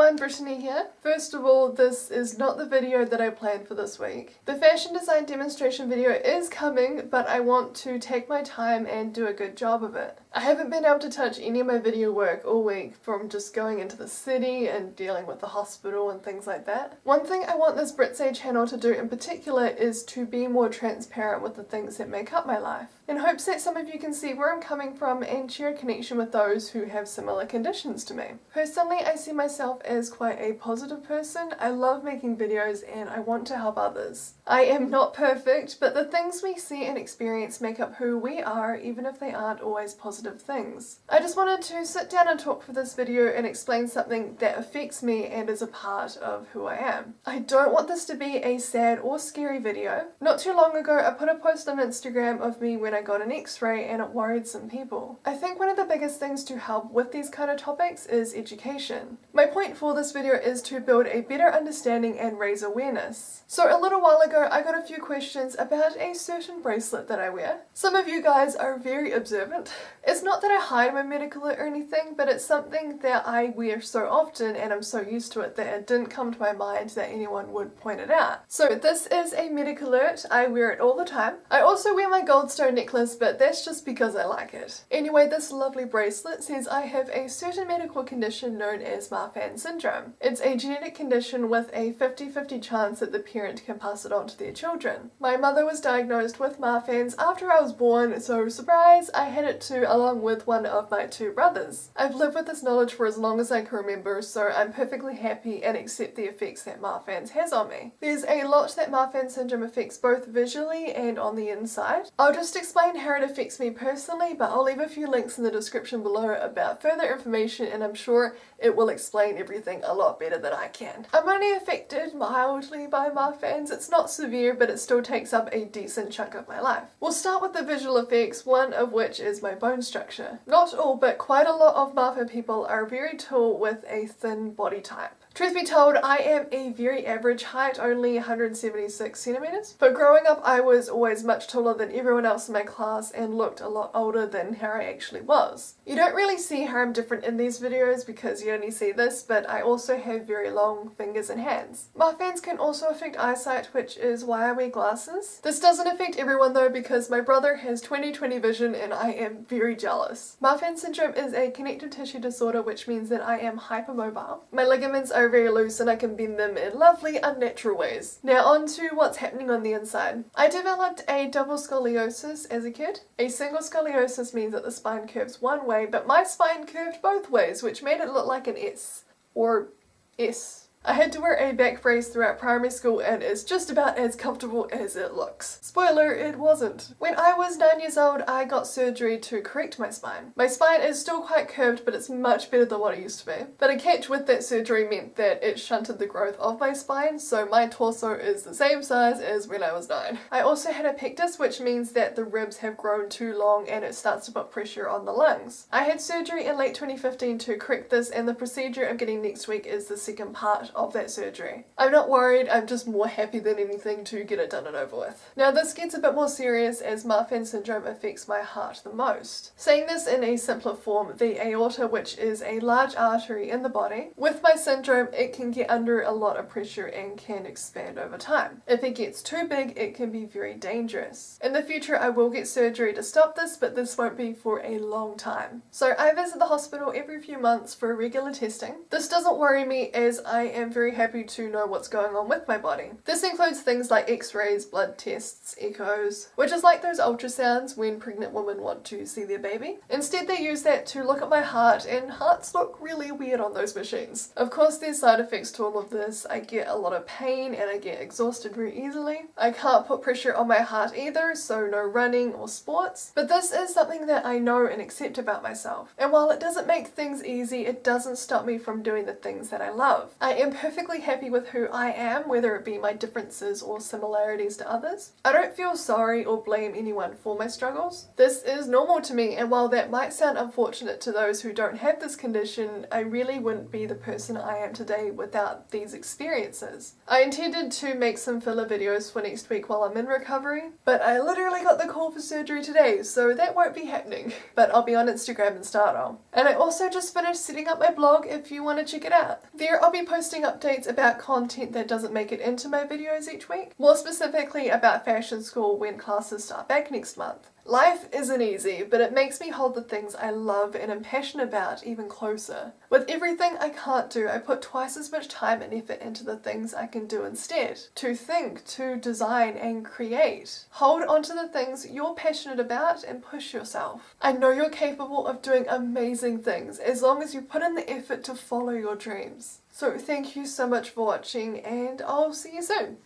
everyone, Brittany here. First of all, this is not the video that I planned for this week. The fashion design demonstration video is coming, but I want to take my time and do a good job of it. I haven't been able to touch any of my video work all week from just going into the city and dealing with the hospital and things like that. One thing I want this Britsay channel to do in particular is to be more transparent with the things that make up my life, in hopes that some of you can see where I'm coming from and share a connection with those who have similar conditions to me. Personally, I see myself as quite a positive person. I love making videos and I want to help others. I am not perfect, but the things we see and experience make up who we are, even if they aren't always positive things. I just wanted to sit down and talk for this video and explain something that affects me and is a part of who I am. I don't want this to be a sad or scary video. Not too long ago, I put a post on Instagram of me when I got an x-ray and it worried some people. I think one of the biggest things to help with these kind of topics is education. My point for this video is to build a better understanding and raise awareness. So a little while ago, I got a few questions about a certain bracelet that I wear. Some of you guys are very observant. It's not that I hide my medical alert or anything, but it's something that I wear so often and I'm so used to it that it didn't come to my mind that anyone would point it out. So this is a medical alert. I wear it all the time. I also wear my goldstone necklace, but that's just because I like it. Anyway, this lovely bracelet says I have a certain medical condition known as Marfan Syndrome. It's a genetic condition with a 50-50 chance that the parent can pass it on to their children. My mother was diagnosed with Marfan's after I was born, so surprise, I had it too along with one of my two brothers. I've lived with this knowledge for as long as I can remember, so I'm perfectly happy and accept the effects that Marfan's has on me. There's a lot that Marfan Syndrome affects both visually and on the inside. I'll just explain how it affects me personally, but I'll leave a few links in the description below about further information, and I'm sure it will explain everything a lot better than I can. I'm only affected mildly by Marfan's. It's not severe, but it still takes up a decent chunk of my life. We'll start with the visual effects, one of which is my bone structure. Not all, but quite a lot of Marfan people are very tall with a thin body type. Truth be told, I am a very average height, only 176 centimeters. But growing up, I was always much taller than everyone else in my class and looked a lot older than how I actually was. You don't really see how I'm different in these videos because you only see this, but I also have very long fingers and hands. Marfan's can also affect eyesight, which is why I wear glasses. This doesn't affect everyone though, because my brother has 20/20 vision and I am very jealous. Marfan Syndrome is a connective tissue disorder, which means that I am hypermobile. My ligaments are very loose and I can bend them in lovely unnatural ways. Now on to what's happening on the inside. I developed a double scoliosis as a kid. A single scoliosis means that the spine curves one way, but my spine curved both ways, which made it look like an S. Or S. I had to wear a back brace throughout primary school and it's just about as comfortable as it looks. Spoiler, it wasn't. When I was 9 years old, I got surgery to correct my spine. My spine is still quite curved, but it's much better than what it used to be. But a catch with that surgery meant that it shunted the growth of my spine, so my torso is the same size as when I was 9. I also had a pectus, which means that the ribs have grown too long and it starts to put pressure on the lungs. I had surgery in late 2015 to correct this, and the procedure I'm getting next week is the second part of that surgery. I'm not worried, I'm just more happy than anything to get it done and over with. Now this gets a bit more serious as Marfan Syndrome affects my heart the most. Saying this in a simpler form, the aorta, which is a large artery in the body, with my syndrome it can get under a lot of pressure and can expand over time. If it gets too big, it can be very dangerous. In the future I will get surgery to stop this, but this won't be for a long time. So I visit the hospital every few months for regular testing. This doesn't worry me as I am very happy to know what's going on with my body. This includes things like x-rays, blood tests, echoes, which is like those ultrasounds when pregnant women want to see their baby. Instead they use that to look at my heart, and hearts look really weird on those machines. Of course there's side effects to all of this. I get a lot of pain and I get exhausted very easily. I can't put pressure on my heart either, so no running or sports. But this is something that I know and accept about myself. And while it doesn't make things easy, it doesn't stop me from doing the things that I love. I am perfectly happy with who I am, whether it be my differences or similarities to others. I don't feel sorry or blame anyone for my struggles. This is normal to me, and while that might sound unfortunate to those who don't have this condition, I really wouldn't be the person I am today without these experiences. I intended to make some filler videos for next week while I'm in recovery, but I literally got the call for surgery today, so that won't be happening. But I'll be on Instagram instead. And I also just finished setting up my blog if you want to check it out. There I'll be posting updates about content that doesn't make it into my videos each week, more specifically about fashion school when classes start back next month. Life isn't easy, but it makes me hold the things I love and am passionate about even closer. With everything I can't do, I put twice as much time and effort into the things I can do instead. To think, to design and create. Hold on to the things you're passionate about and push yourself. I know you're capable of doing amazing things as long as you put in the effort to follow your dreams. So thank you so much for watching, and I'll see you soon.